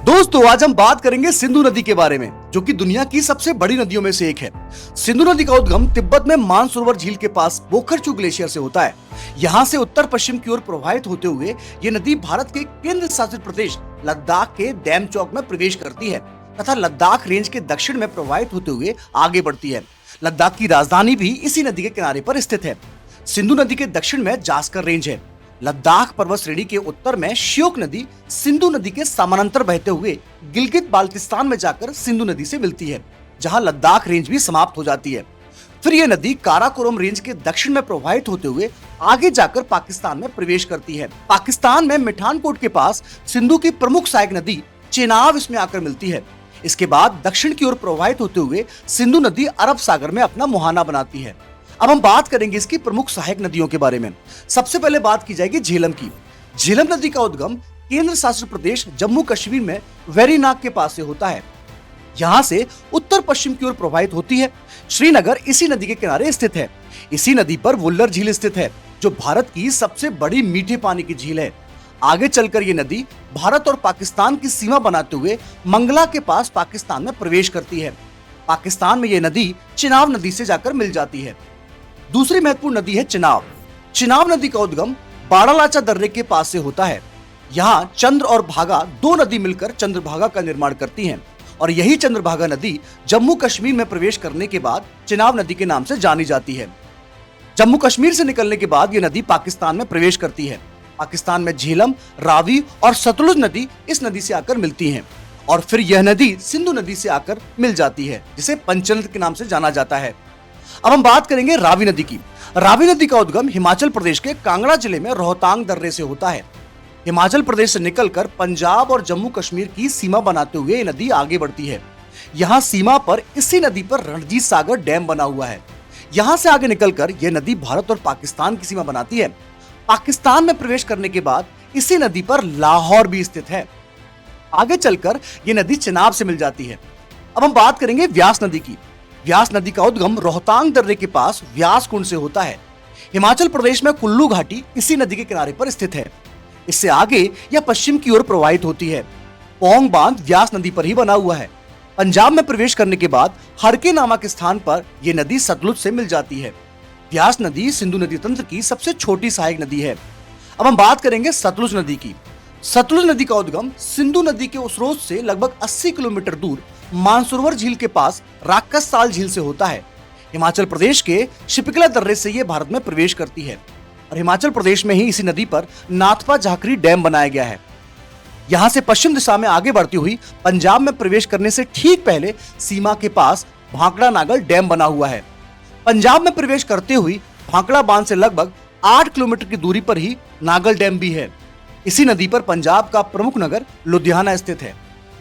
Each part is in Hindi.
दोस्तों आज हम बात करेंगे सिंधु नदी के बारे में, जो कि दुनिया की सबसे बड़ी नदियों में से एक है। सिंधु नदी का उद्गम तिब्बत में मानसरोवर झील के पास बोखरचू ग्लेशियर से होता है। यहाँ से उत्तर पश्चिम की ओर प्रवाहित होते हुए ये नदी भारत के केंद्र शासित प्रदेश लद्दाख के डेमचौक में प्रवेश करती है तथा लद्दाख रेंज के दक्षिण में प्रवाहित होते हुए आगे बढ़ती है। लद्दाख की राजधानी भी इसी नदी के किनारे पर स्थित है। सिंधु नदी के दक्षिण में जास्कर रेंज है। लद्दाख पर्वत श्रेणी के उत्तर में श्योक नदी सिंधु नदी के समानांतर बहते हुए गिलगित बाल्टिस्तान में जाकर सिंधु नदी से मिलती है, जहां लद्दाख रेंज भी समाप्त हो जाती है। फिर यह नदी काराकोरम रेंज के दक्षिण में प्रवाहित होते हुए आगे जाकर पाकिस्तान में प्रवेश करती है। पाकिस्तान में मिठानकोट के पास सिंधु की प्रमुख सहायक नदी चेनाब इसमें आकर मिलती है। इसके बाद दक्षिण की ओर प्रवाहित होते हुए सिंधु नदी अरब सागर में अपना मुहाना बनाती है। अब हम बात करेंगे इसकी प्रमुख सहायक नदियों के बारे में। सबसे पहले बात की जाएगी झेलम की। झेलम नदी का उद्गम केंद्र शासित प्रदेश जम्मू कश्मीर में वेरीनाग के पास से होता है। यहाँ से उत्तर पश्चिम की ओर प्रवाहित होती है। श्रीनगर इसी नदी के किनारे स्थित है। इसी नदी पर वुल्लर झील स्थित है, जो भारत की सबसे बड़ी मीठे पानी की झील है। आगे चलकर ये नदी भारत और पाकिस्तान की सीमा बनाते हुए मंगला के पास पाकिस्तान में प्रवेश करती है। पाकिस्तान में यह नदी चिनाब नदी से जाकर मिल जाती है। दूसरी महत्वपूर्ण नदी है चिनाब। चिनाब नदी का उद्गम बाड़ालाचा दर्रे के पास से होता है। यहाँ चंद्र और भागा दो नदी मिलकर चंद्रभागा का निर्माण करती हैं और यही चंद्रभागा नदी जम्मू कश्मीर में प्रवेश करने के बाद चिनाब नदी के नाम से जानी जाती है। जम्मू कश्मीर से निकलने के बाद यह नदी पाकिस्तान में प्रवेश करती है। पाकिस्तान में झेलम, रावी और सतलुज नदी इस नदी से आकर मिलती हैं और फिर यह नदी सिंधु नदी से आकर मिल जाती है, जिसे पंचनद के नाम से जाना जाता है। अब हम बात करेंगे रावी नदी की। रावी नदी का उद्गम हिमाचल प्रदेश के कांगड़ा जिले में रोहतांग दर्रे से होता है। हिमाचल प्रदेश से निकलकर पंजाब और जम्मू कश्मीर की सीमा बनाते हुए ये नदी आगे बढ़ती है। यहाँ सीमा पर इसी नदी पर रणजीत सागर डैम बना हुआ है। यहाँ से आगे निकलकर यह नदी भारत और पाकिस्तान की सीमा बनाती है। पाकिस्तान में प्रवेश करने के बाद इसी नदी पर लाहौर भी स्थित है। आगे चलकर यह नदी चिनाब से मिल जाती है। अब हम बात करेंगे व्यास नदी की। व्यास नदी का उद्गम रोहतांग दर्रे के पास व्यास कुंड से होता है। हिमाचल प्रदेश में कुल्लू घाटी इसी नदी के किनारे पर स्थित है। इससे आगे यह पश्चिम की ओर प्रवाहित होती है। पौंग बांध व्यास नदी पर ही बना हुआ है। पंजाब में प्रवेश करने के बाद हरके नामक स्थान पर यह नदी सतलुज से मिल जाती है। व्यास नदी सिंधु नदी तंत्र की सबसे छोटी सहायक नदी है। अब हम बात करेंगे सतलुज नदी की। सतलुज नदी का उद्गम सिंधु नदी के उस स्रोत से लगभग 80 किलोमीटर दूर मानसरोवर झील के पास राक्षसताल झील से होता है। हिमाचल प्रदेश के शिपिकला दर्रे से यह भारत में प्रवेश करती है और हिमाचल प्रदेश में ही इसी नदी पर नाथपा झाकरी डैम बनाया गया है। यहाँ से पश्चिम दिशा में आगे बढ़ती हुई पंजाब में प्रवेश करने से ठीक पहले सीमा के पास भांकड़ा नागल डैम बना हुआ है। पंजाब में प्रवेश करते हुई भांकड़ा बांध से लगभग 8 किलोमीटर की दूरी पर ही नागल डैम भी है। इसी नदी पर पंजाब का प्रमुख नगर लुधियाना स्थित है।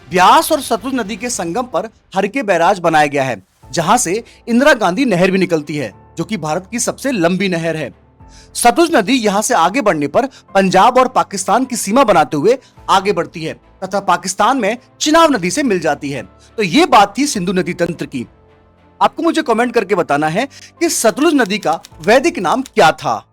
व्यास और सतलुज नदी के संगम पर हरके बैराज बनाया गया है, जहां से इंदिरा गांधी नहर भी निकलती है, जो कि भारत की सबसे लंबी नहर है। सतलुज नदी यहां से आगे बढ़ने पर पंजाब और पाकिस्तान की सीमा बनाते हुए आगे बढ़ती है तथा पाकिस्तान में चिनाब नदी से मिल जाती है। तो ये बात थी सिंधु नदी तंत्र की। आपको मुझे कमेंट करके बताना है कि सतलुज नदी का वैदिक नाम क्या था।